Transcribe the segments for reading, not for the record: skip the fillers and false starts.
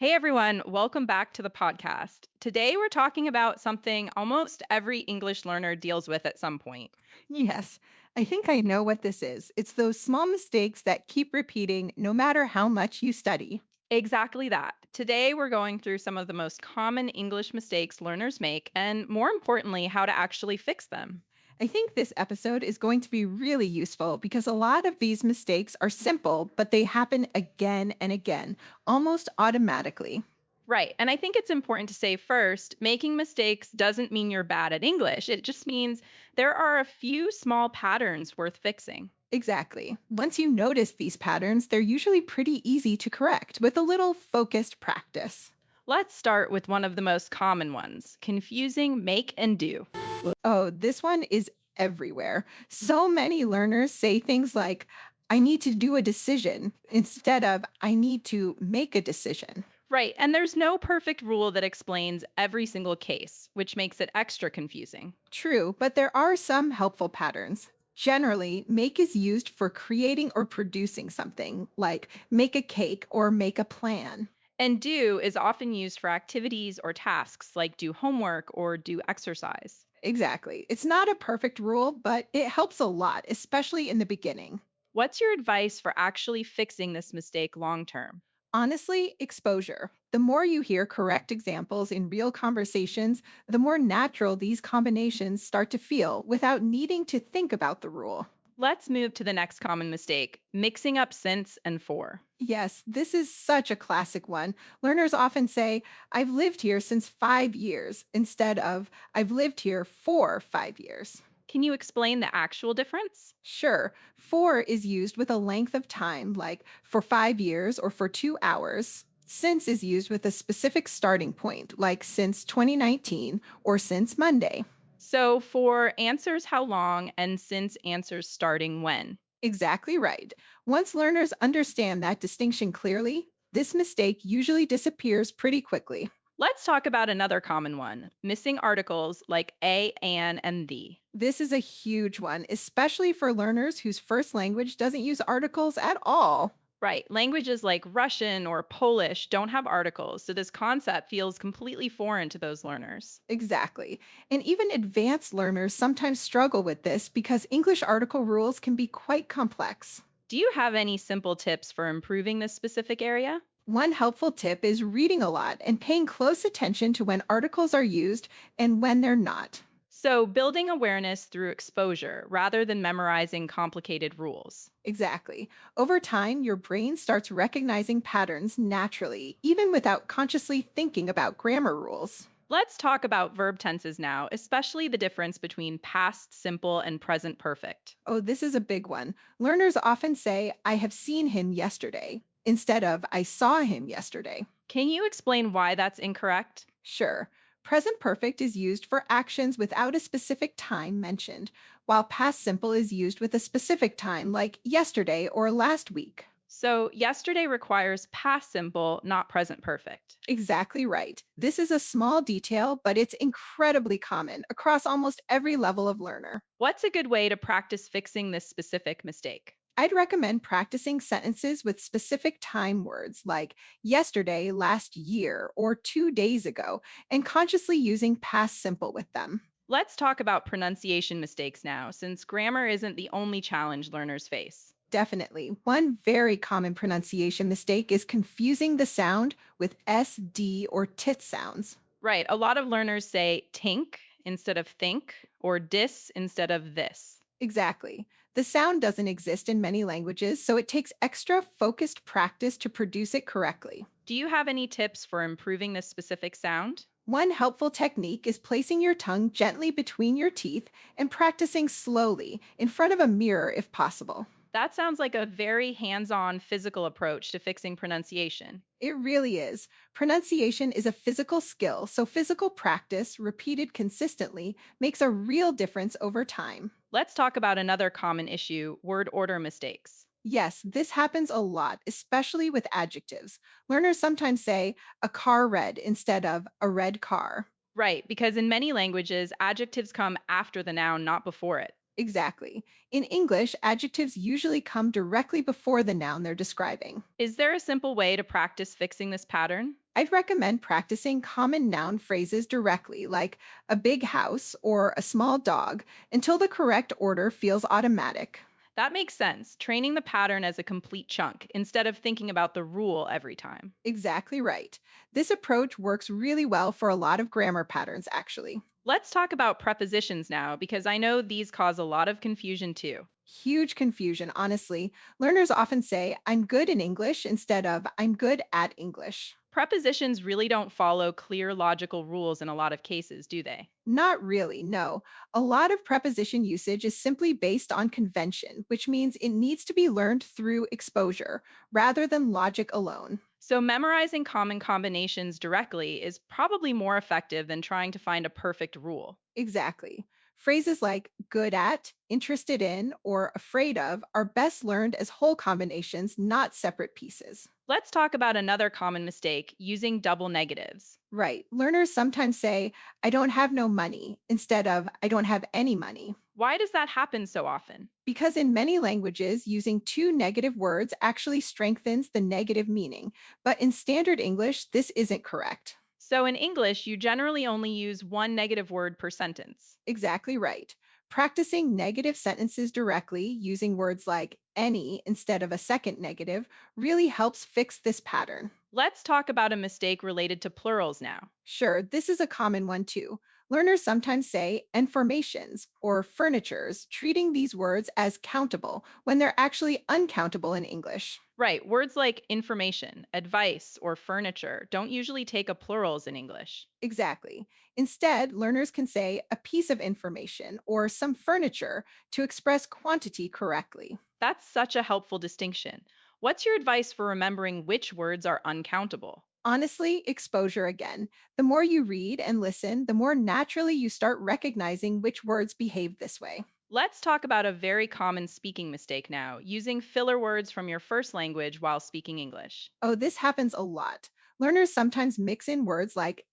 Hey everyone, welcome back to the podcast. Today we're talking about something almost every English learner deals with at some point. Yes, I think I know what this is. It's those small mistakes that keep repeating no matter how much you study. Exactly that. Today we're going through some of the most common English mistakes learners make, and more importantly, how to actually fix them. I think this episode is going to be really useful because a lot of these mistakes are simple, but they happen again and again, almost automatically. Right, and I think it's important to say first making mistakes doesn't mean you're bad at English. It just means there are a few small patterns worth fixing. Exactly. Once you notice these patterns, they're usually pretty easy to correct with a little focused practice. Let's start with one of the most common ones confusing make and do. Oh, this one is everywhere. So many learners say things like, I need to do a decision instead of I need to make a decision. Right. And there's no perfect rule that explains every single case, which makes it extra confusing. True, but there are some helpful patterns. Generally, make is used for creating or producing something, like make a cake or make a plan. And do is often used for activities or tasks like do homework or do exercise. Exactly. It's not a perfect rule, but it helps a lot, especially in the beginning. What's your advice for actually fixing this mistake long term? Honestly, exposure. The more you hear correct examples in real conversations, the more natural these combinations start to feel without needing to think about the rule. Let's move to the next common mistake mixing up since and for. Yes, this is such a classic one. Learners often say, I've lived here since 5 years, instead of, I've lived here for 5 years. Can you explain the actual difference? Sure, for is used with a length of time, like for 5 years or for 2 hours. Since is used with a specific starting point, like since 2019 or since Monday. So for answers how long and since answers starting when. Exactly right. Once learners understand that distinction clearly, this mistake usually disappears pretty quickly. Let's talk about another common one missing articles like a, an, and the. This is a huge one, especially for learners whose first language doesn't use articles at all. Right. Languages like Russian or Polish don't have articles, so this concept feels completely foreign to those learners. Exactly. And even advanced learners sometimes struggle with this because English article rules can be quite complex. Do you have any simple tips for improving this specific area? One helpful tip is reading a lot and paying close attention to when articles are used and when they're not. So, building awareness through exposure rather than memorizing complicated rules. Exactly. Over time, your brain starts recognizing patterns naturally, even without consciously thinking about grammar rules. Let's talk about verb tenses now, especially the difference between past simple and present perfect. Oh, this is a big one. Learners often say, I have seen him yesterday, instead of I saw him yesterday. Can you explain why that's incorrect? Sure, present perfect is used for actions without a specific time mentioned, while past simple is used with a specific time, like yesterday or last week. So, yesterday requires past simple, not present perfect. Exactly right. This is a small detail, but it's incredibly common across almost every level of learner. What's a good way to practice fixing this specific mistake? I'd recommend practicing sentences with specific time words like yesterday, last year, or 2 days ago, and consciously using past simple with them. Let's talk about pronunciation mistakes now, since grammar isn't the only challenge learners face. Definitely. One very common pronunciation mistake is confusing the sound with S, D, or tit sounds. Right, a lot of learners say tink instead of think, or dis instead of this. Exactly. The sound doesn't exist in many languages, so it takes extra focused practice to produce it correctly. Do you have any tips for improving this specific sound? One helpful technique is placing your tongue gently between your teeth and practicing slowly in front of a mirror if possible. That sounds like a very hands on physical approach to fixing pronunciation. It really is. Pronunciation is a physical skill, so physical practice, repeated consistently, makes a real difference over time. Let's talk about another common issue word order mistakes. Yes, this happens a lot, especially with adjectives. Learners sometimes say a car red instead of a red car. Right, because in many languages, adjectives come after the noun, not before it. Exactly. In English, adjectives usually come directly before the noun they're describing. Is there a simple way to practice fixing this pattern? I'd recommend practicing common noun phrases directly, like a big house or a small dog, until the correct order feels automatic. That makes sense, training the pattern as a complete chunk instead of thinking about the rule every time. Exactly right. This approach works really well for a lot of grammar patterns, actually. Let's talk about prepositions now, because I know these cause a lot of confusion too. Huge confusion, honestly. Learners often say, I'm good in English instead of I'm good at English. Prepositions really don't follow clear logical rules in a lot of cases, do they? Not really, no. A lot of preposition usage is simply based on convention, which means it needs to be learned through exposure rather than logic alone. So, memorizing common combinations directly is probably more effective than trying to find a perfect rule. Exactly. Phrases like good at, interested in, or afraid of are best learned as whole combinations, not separate pieces. Let's talk about another common mistake, using double negatives. Right. Learners sometimes say, I don't have no money, instead of I don't have any money. Why does that happen so often? Because in many languages, using two negative words actually strengthens the negative meaning. But in standard English, this isn't correct. So, in English, you generally only use one negative word per sentence. Exactly right. Practicing negative sentences directly, using words like any instead of a second negative, really helps fix this pattern. Let's talk about a mistake related to plurals now. Sure, this is a common one too. Learners sometimes say informations or furnitures, treating these words as countable when they're actually uncountable in English. Right, words like information, advice, or furniture don't usually take a plurals in English. Exactly. Instead, learners can say a piece of information or some furniture to express quantity correctly. That's such a helpful distinction. What's your advice for remembering which words are uncountable? Honestly, exposure again. The more you read and listen, the more naturally you start recognizing which words behave this way. Let's talk about a very common speaking mistake now, using filler words from your first language while speaking English. Oh, this happens a lot. Learners sometimes mix in words like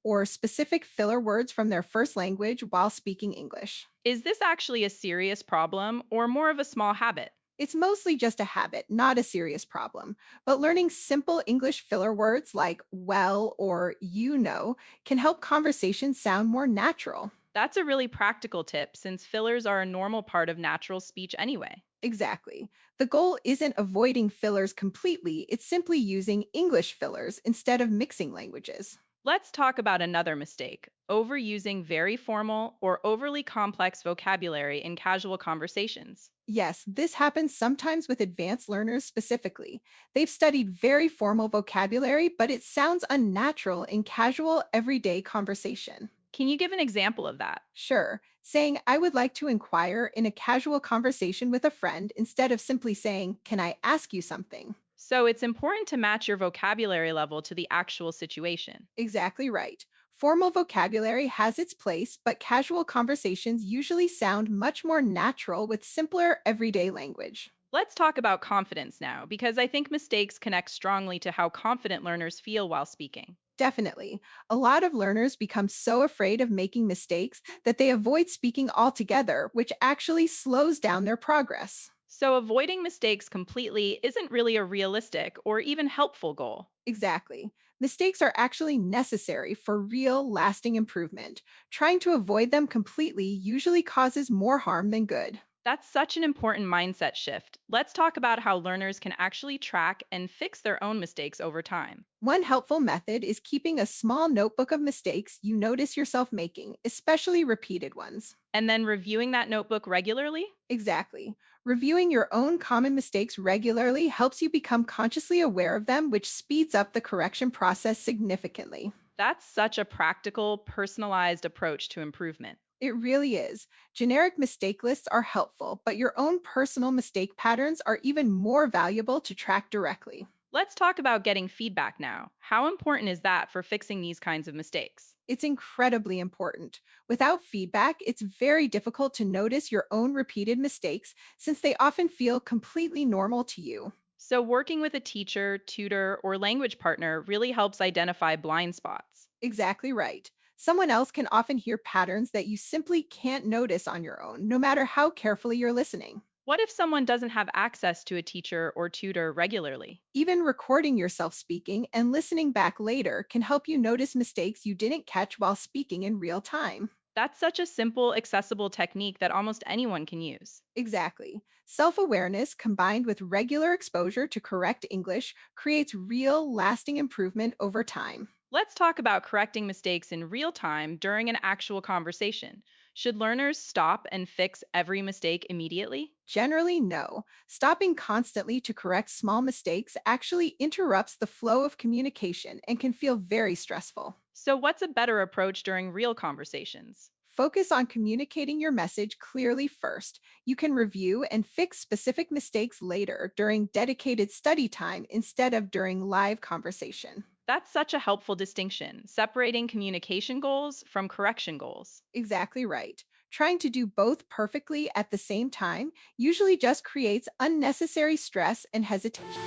or specific filler words from their first language while speaking English. Is this actually a serious problem or more of a small habit? It's mostly just a habit, not a serious problem. But learning simple English filler words like well or you know can help conversations sound more natural. That's a really practical tip since fillers are a normal part of natural speech anyway. Exactly. The goal isn't avoiding fillers completely, it's simply using English fillers instead of mixing languages. Let's talk about another mistake, overusing very formal or overly complex vocabulary in casual conversations. Yes, this happens sometimes with advanced learners specifically. They've studied very formal vocabulary, but it sounds unnatural in casual, everyday conversation. Can you give an example of that? Sure, saying, I would like to inquire in a casual conversation with a friend instead of simply saying, Can I ask you something? So it's important to match your vocabulary level to the actual situation. Exactly right. Formal vocabulary has its place, but casual conversations usually sound much more natural with simpler everyday language. Let's talk about confidence now, because I think mistakes connect strongly to how confident learners feel while speaking. Definitely. A lot of learners become so afraid of making mistakes that they avoid speaking altogether, which actually slows down their progress. So avoiding mistakes completely isn't really a realistic or even helpful goal. Exactly. Mistakes are actually necessary for real, lasting improvement. Trying to avoid them completely usually causes more harm than good. That's such an important mindset shift. Let's talk about how learners can actually track and fix their own mistakes over time. One helpful method is keeping a small notebook of mistakes you notice yourself making, especially repeated ones. And then reviewing that notebook regularly? Exactly. Reviewing your own common mistakes regularly helps you become consciously aware of them, which speeds up the correction process significantly. That's such a practical, personalized approach to improvement. It really is. Generic mistake lists are helpful, but your own personal mistake patterns are even more valuable to track directly. Let's talk about getting feedback now. How important is that for fixing these kinds of mistakes? It's incredibly important. Without feedback, it's very difficult to notice your own repeated mistakes since they often feel completely normal to you. So, working with a teacher, tutor, or language partner really helps identify blind spots. Exactly right. Someone else can often hear patterns that you simply can't notice on your own, no matter how carefully you're listening. What if someone doesn't have access to a teacher or tutor regularly? Even recording yourself speaking and listening back later can help you notice mistakes you didn't catch while speaking in real time. That's such a simple, accessible technique that almost anyone can use. Exactly. Self awareness combined with regular exposure to correct English creates real, lasting improvement over time. Let's talk about correcting mistakes in real time during an actual conversation. Should learners stop and fix every mistake immediately? Generally, no. Stopping constantly to correct small mistakes actually interrupts the flow of communication and can feel very stressful. So, what's a better approach during real conversations? Focus on communicating your message clearly first. You can review and fix specific mistakes later during dedicated study time instead of during live conversation. That's such a helpful distinction, separating communication goals from correction goals. Exactly right. Trying to do both perfectly at the same time usually just creates unnecessary stress and hesitation.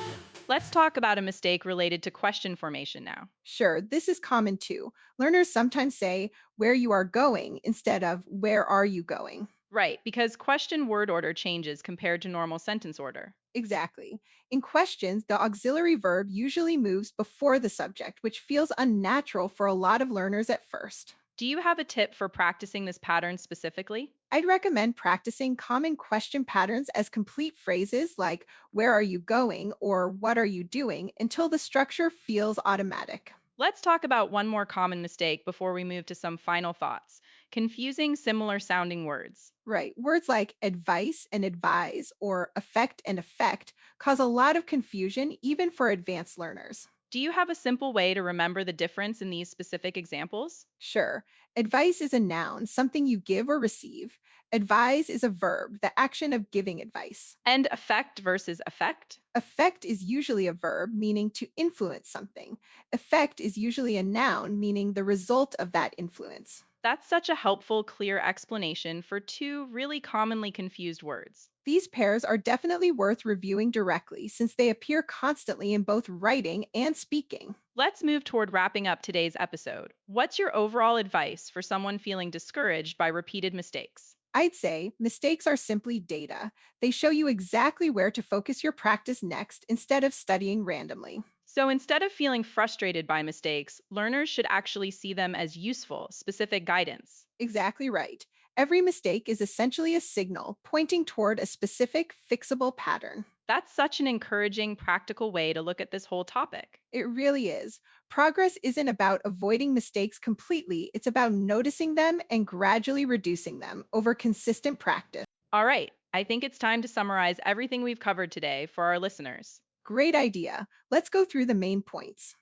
Let's talk about a mistake related to question formation now. Sure, this is common too. Learners sometimes say where you are going instead of where are you going. Right, because question word order changes compared to normal sentence order. Exactly. In questions, the auxiliary verb usually moves before the subject, which feels unnatural for a lot of learners at first. Do you have a tip for practicing this pattern specifically? I'd recommend practicing common question patterns as complete phrases like, where are you going or what are you doing, until the structure feels automatic. Let's talk about one more common mistake before we move to some final thoughts: confusing similar sounding words. Right. Words like advice and advise or affect and effect cause a lot of confusion, even for advanced learners. Do you have a simple way to remember the difference in these specific examples? Sure. Advice is a noun, something you give or receive. Advise is a verb, the action of giving advice. And affect versus effect? Affect is usually a verb, meaning to influence something. Effect is usually a noun, meaning the result of that influence. That's such a helpful, clear explanation for two really commonly confused words. These pairs are definitely worth reviewing directly since they appear constantly in both writing and speaking. Let's move toward wrapping up today's episode. What's your overall advice for someone feeling discouraged by repeated mistakes? I'd say mistakes are simply data. They show you exactly where to focus your practice next instead of studying randomly. So instead of feeling frustrated by mistakes, learners should actually see them as useful, specific guidance. Exactly right. Every mistake is essentially a signal pointing toward a specific fixable pattern. That's such an encouraging, practical way to look at this whole topic. It really is. Progress isn't about avoiding mistakes completely, it's about noticing them and gradually reducing them over consistent practice. All right, I think it's time to summarize everything we've covered today for our listeners. Great idea. Let's go through the main points.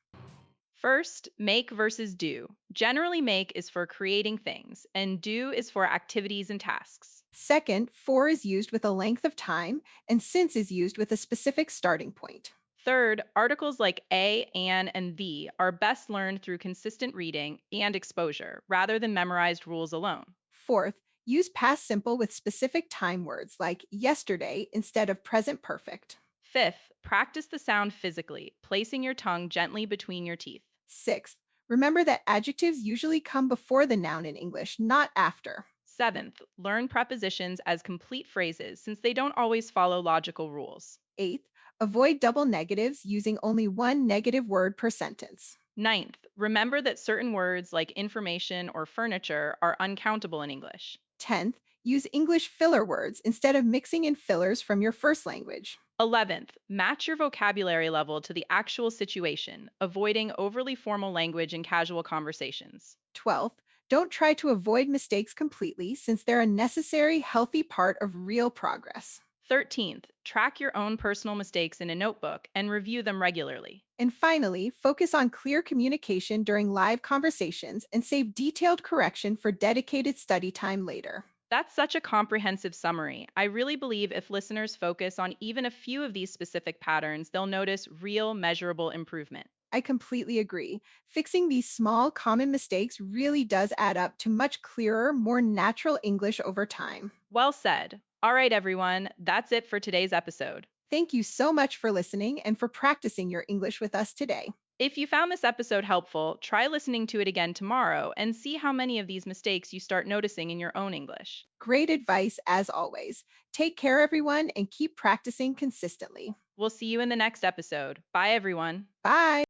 First, make versus do. Generally, make is for creating things, and do is for activities and tasks. Second, for is used with a length of time, and since is used with a specific starting point. Third, articles like a, an, and the are best learned through consistent reading and exposure rather than memorized rules alone. Fourth, use past simple with specific time words like yesterday instead of present perfect. Fifth, practice the sound physically, placing your tongue gently between your teeth. Sixth, remember that adjectives usually come before the noun in English, not after. Seventh, learn prepositions as complete phrases since they don't always follow logical rules. Eighth, avoid double negatives using only one negative word per sentence. Ninth, remember that certain words like information or furniture are uncountable in English. 10th, use English filler words instead of mixing in fillers from your first language. 11th, match your vocabulary level to the actual situation, avoiding overly formal language in casual conversations. 12th, don't try to avoid mistakes completely since they're a necessary, healthy part of real progress. 13th, track your own personal mistakes in a notebook and review them regularly. And finally, focus on clear communication during live conversations and save detailed correction for dedicated study time later. That's such a comprehensive summary. I really believe if listeners focus on even a few of these specific patterns, they'll notice real, measurable improvement. I completely agree. Fixing these small, common mistakes really does add up to much clearer, more natural English over time. Well said. All right, everyone, that's it for today's episode. Thank you so much for listening and for practicing your English with us today. If you found this episode helpful, try listening to it again tomorrow and see how many of these mistakes you start noticing in your own English. Great advice as always. Take care, everyone, and keep practicing consistently. We'll see you in the next episode. Bye, everyone. Bye.